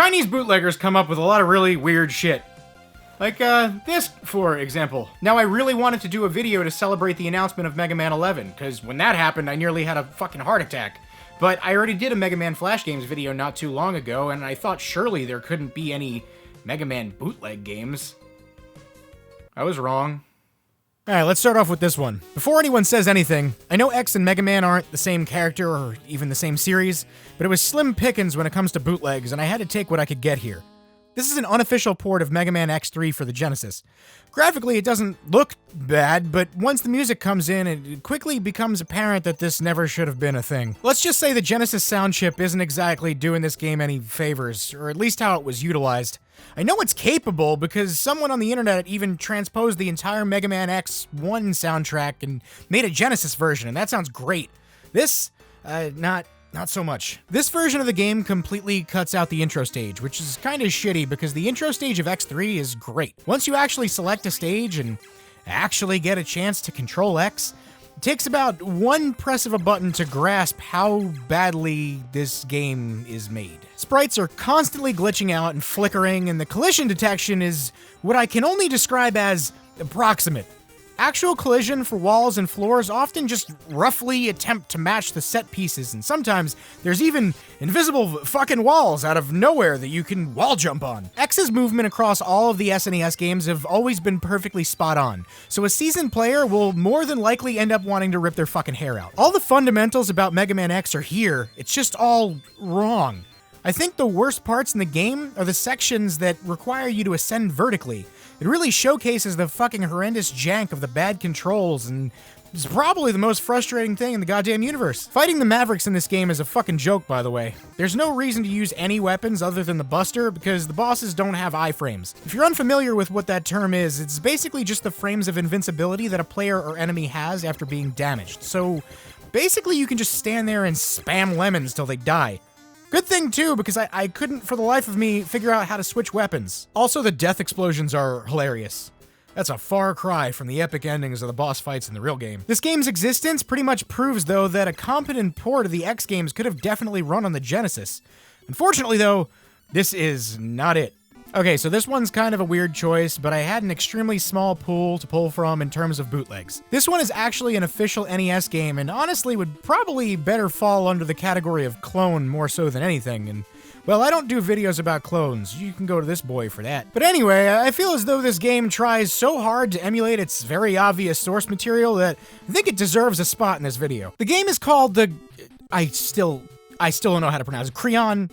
Chinese bootleggers come up with a lot of really weird shit. Like, this, for example. Now, I really wanted to do a video to celebrate the announcement of Mega Man 11, because when that happened, I nearly had a fucking heart attack. But I already did a Mega Man Flash Games video not too long ago, and I thought surely there couldn't be any Mega Man bootleg games. I was wrong. Alright, let's start off with this one. Before anyone says anything, I know X and Mega Man aren't the same character or even the same series, but it was slim pickings when it comes to bootlegs, and I had to take what I could get here. This is an unofficial port of Mega Man X3 for the Genesis. Graphically, it doesn't look bad, but once the music comes in, it quickly becomes apparent that this never should have been a thing. Let's just say the Genesis sound chip isn't exactly doing this game any favors, or at least how it was utilized. I know it's capable because someone on the internet even transposed the entire Mega Man X1 soundtrack and made a Genesis version, and that sounds great. This, not so much. This version of the game completely cuts out the intro stage, which is kind of shitty because the intro stage of X3 is great. Once you actually select a stage and actually get a chance to control X, it takes about one press of a button to grasp how badly this game is made. Sprites are constantly glitching out and flickering, and the collision detection is what I can only describe as approximate. Actual collision for walls and floors often just roughly attempt to match the set pieces, and sometimes there's even invisible fucking walls out of nowhere that you can wall jump on. X's movement across all of the SNES games have always been perfectly spot on, so a seasoned player will more than likely end up wanting to rip their fucking hair out. All the fundamentals about Mega Man X are here, it's just all wrong. I think the worst parts in the game are the sections that require you to ascend vertically. It really showcases the fucking horrendous jank of the bad controls, and it's probably the most frustrating thing in the goddamn universe. Fighting the Mavericks in this game is a fucking joke, by the way. There's no reason to use any weapons other than the Buster because the bosses don't have iframes. If you're unfamiliar with what that term is, it's basically just the frames of invincibility that a player or enemy has after being damaged. So basically you can just stand there and spam lemons till they die. Good thing, too, because I couldn't for the life of me figure out how to switch weapons. Also, the death explosions are hilarious. That's a far cry from the epic endings of the boss fights in the real game. This game's existence pretty much proves, though, that a competent port of the X games could have definitely run on the Genesis. Unfortunately, though, this is not it. Okay, so this one's kind of a weird choice, but I had an extremely small pool to pull from in terms of bootlegs. This one is actually an official NES game, and honestly would probably better fall under the category of clone more so than anything, and well, I don't do videos about clones. You can go to this boy for that. But anyway, I feel as though this game tries so hard to emulate its very obvious source material that I think it deserves a spot in this video. The game is called the... I still don't know how to pronounce it. Creon,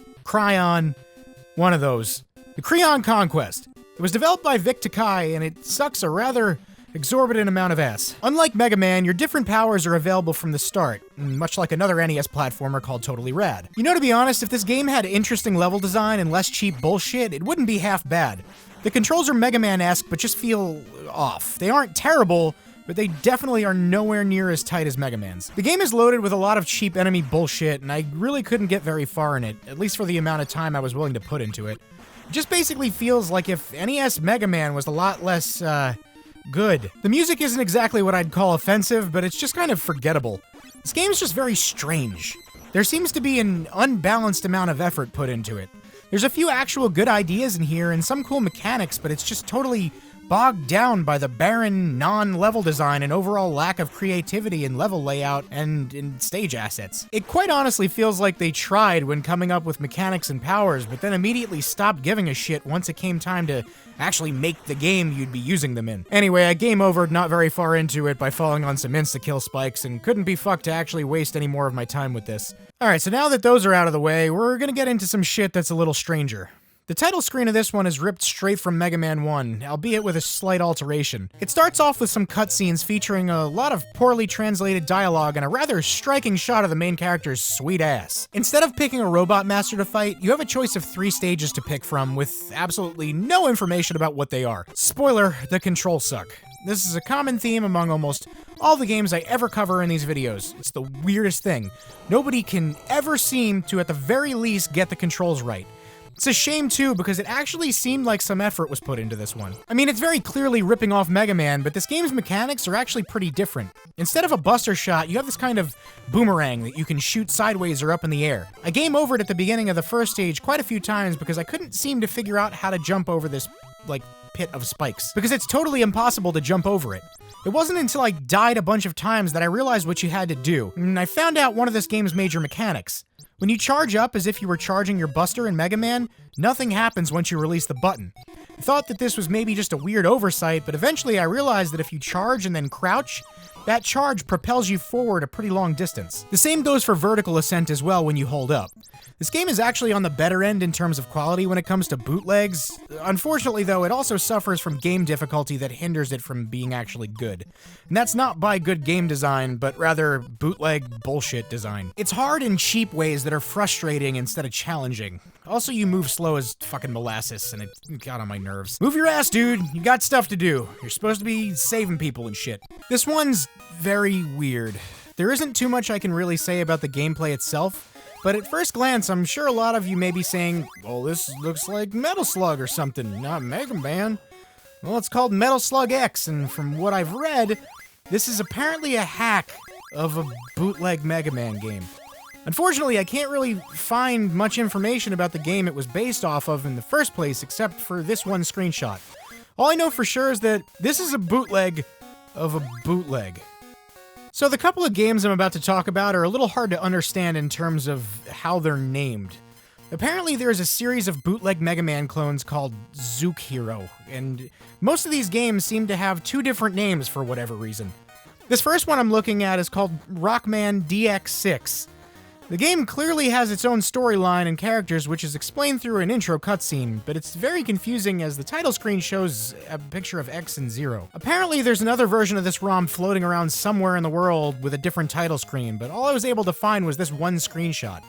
one of those. The Creon Conquest. It was developed by Vic Takai, and it sucks a rather exorbitant amount of ass. Unlike Mega Man, your different powers are available from the start, much like another NES platformer called Totally Rad. You know, to be honest, if this game had interesting level design and less cheap bullshit, it wouldn't be half bad. The controls are Mega Man-esque, but just feel off. They aren't terrible, but they definitely are nowhere near as tight as Mega Man's. The game is loaded with a lot of cheap enemy bullshit, and I really couldn't get very far in it, at least for the amount of time I was willing to put into it. It just basically feels like if NES Mega Man was a lot less, good. The music isn't exactly what I'd call offensive, but it's just kind of forgettable. This game is just very strange. There seems to be an unbalanced amount of effort put into it. There's a few actual good ideas in here and some cool mechanics, but it's just totally bogged down by the barren, non-level design and overall lack of creativity in level layout and in stage assets. It quite honestly feels like they tried when coming up with mechanics and powers, but then immediately stopped giving a shit once it came time to actually make the game you'd be using them in. Anyway, I game overed not very far into it by falling on some insta-kill spikes and couldn't be fucked to actually waste any more of my time with this. Alright, so now that those are out of the way, we're gonna get into some shit that's a little stranger. The title screen of this one is ripped straight from Mega Man 1, albeit with a slight alteration. It starts off with some cutscenes featuring a lot of poorly translated dialogue and a rather striking shot of the main character's sweet ass. Instead of picking a robot master to fight, you have a choice of 3 stages to pick from with absolutely no information about what they are. Spoiler, the controls suck. This is a common theme among almost all the games I ever cover in these videos. It's the weirdest thing. Nobody can ever seem to, at the very least, get the controls right. It's a shame too, because it actually seemed like some effort was put into this one. I mean, it's very clearly ripping off Mega Man, but this game's mechanics are actually pretty different. Instead of a buster shot, you have this kind of boomerang that you can shoot sideways or up in the air. I game over it at the beginning of the first stage quite a few times because I couldn't seem to figure out how to jump over this, like, pit of spikes, because it's totally impossible to jump over it. It wasn't until I died a bunch of times that I realized what you had to do, and I found out one of this game's major mechanics. When you charge up as if you were charging your buster in Mega Man, nothing happens once you release the button. I thought that this was maybe just a weird oversight, but eventually I realized that if you charge and then crouch, that charge propels you forward a pretty long distance. The same goes for vertical ascent as well when you hold up. This game is actually on the better end in terms of quality when it comes to bootlegs. Unfortunately though, it also suffers from game difficulty that hinders it from being actually good. And that's not by good game design, but rather bootleg bullshit design. It's hard in cheap ways that are frustrating instead of challenging. Also, you move slow as fucking molasses, and it got on my nerves. Move your ass, dude! You got stuff to do. You're supposed to be saving people and shit. This one's very weird. There isn't too much I can really say about the gameplay itself, but at first glance, I'm sure a lot of you may be saying, well, this looks like Metal Slug or something, not Mega Man. Well, it's called Metal Slug X, and from what I've read, this is apparently a hack of a bootleg Mega Man game. Unfortunately, I can't really find much information about the game it was based off of in the first place, except for this one screenshot. All I know for sure is that this is a bootleg of a bootleg. So the couple of games I'm about to talk about are a little hard to understand in terms of how they're named. Apparently there's a series of bootleg Mega Man clones called Zook Hero, and most of these games seem to have two different names for whatever reason. This first one I'm looking at is called Rockman DX6. The game clearly has its own storyline and characters, which is explained through an intro cutscene, but it's very confusing as the title screen shows a picture of X and Zero. Apparently there's another version of this ROM floating around somewhere in the world with a different title screen, but all I was able to find was this one screenshot.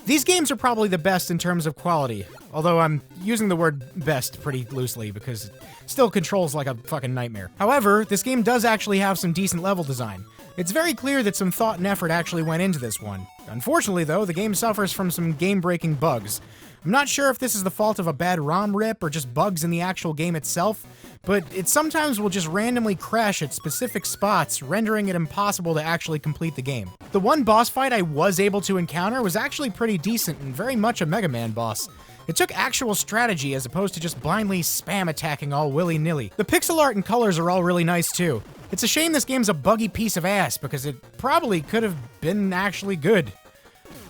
These games are probably the best in terms of quality, although I'm using the word best pretty loosely because it still controls like a fucking nightmare. However, this game does actually have some decent level design. It's very clear that some thought and effort actually went into this one. Unfortunately though, the game suffers from some game-breaking bugs. I'm not sure if this is the fault of a bad ROM rip or just bugs in the actual game itself, but it sometimes will just randomly crash at specific spots, rendering it impossible to actually complete the game. The one boss fight I was able to encounter was actually pretty decent and very much a Mega Man boss. It took actual strategy as opposed to just blindly spam attacking all willy-nilly. The pixel art and colors are all really nice too. It's a shame this game's a buggy piece of ass because it probably could have been actually good.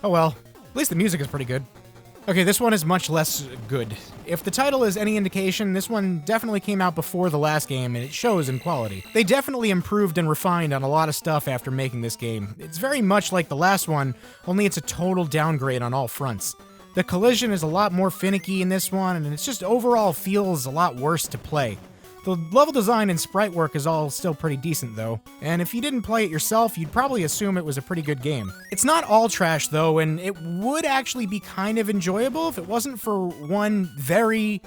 Oh well, at least the music is pretty good. Okay, this one is much less good. If the title is any indication, this one definitely came out before the last game, and it shows in quality. They definitely improved and refined on a lot of stuff after making this game. It's very much like the last one, only it's a total downgrade on all fronts. The collision is a lot more finicky in this one, and it just overall feels a lot worse to play. The level design and sprite work is all still pretty decent though, and if you didn't play it yourself, you'd probably assume it was a pretty good game. It's not all trash though, and it would actually be kind of enjoyable if it wasn't for one very,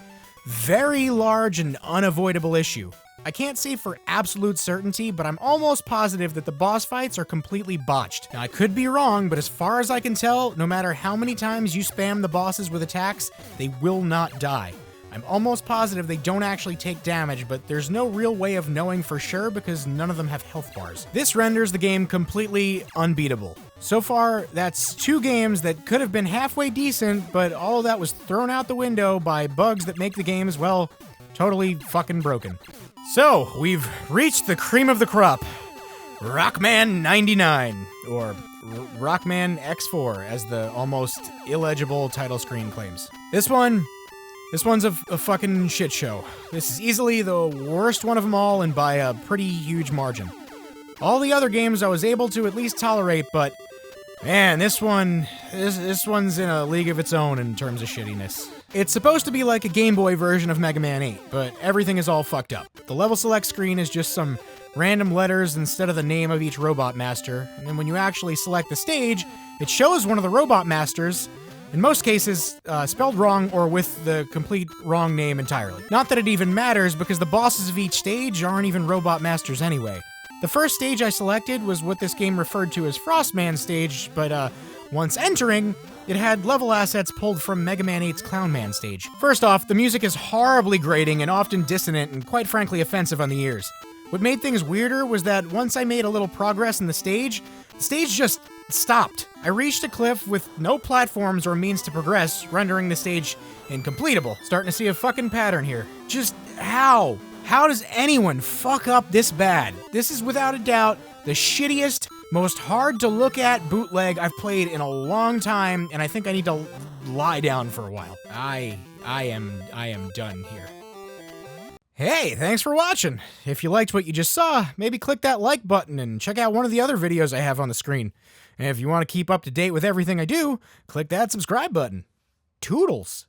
very large and unavoidable issue. I can't say for absolute certainty, but I'm almost positive that the boss fights are completely botched. Now, I could be wrong, but as far as I can tell, no matter how many times you spam the bosses with attacks, they will not die. I'm almost positive they don't actually take damage, but there's no real way of knowing for sure because none of them have health bars. This renders the game completely unbeatable. So far, that's two games that could have been halfway decent, but all of that was thrown out the window by bugs that make the games, well, totally fucking broken. So, we've reached the cream of the crop. Rockman 99, or Rockman X4, as the almost illegible title screen claims. This one's a fucking shit show. This is easily the worst one of them all, and by a pretty huge margin. All the other games I was able to at least tolerate, but man, this one's in a league of its own in terms of shittiness. It's supposed to be like a Game Boy version of Mega Man 8, but everything is all fucked up. The level select screen is just some random letters instead of the name of each robot master, and then when you actually select the stage, it shows one of the robot masters, in most cases, spelled wrong or with the complete wrong name entirely. Not that it even matters, because the bosses of each stage aren't even robot masters anyway. The first stage I selected was what this game referred to as Frostman stage, but once entering, it had level assets pulled from Mega Man 8's Clownman stage. First off, the music is horribly grating and often dissonant and quite frankly offensive on the ears. What made things weirder was that once I made a little progress in the stage just stopped. I reached a cliff with no platforms or means to progress, rendering the stage incompletable. Starting to see a fucking pattern here. Just how? How does anyone fuck up this bad? This is without a doubt the shittiest, most hard to look at bootleg I've played in a long time, and I think I need to lie down for a while. I am done here. Hey, thanks for watching. If you liked what you just saw, maybe click that like button and check out one of the other videos I have on the screen. And if you want to keep up to date with everything I do, click that subscribe button. Toodles.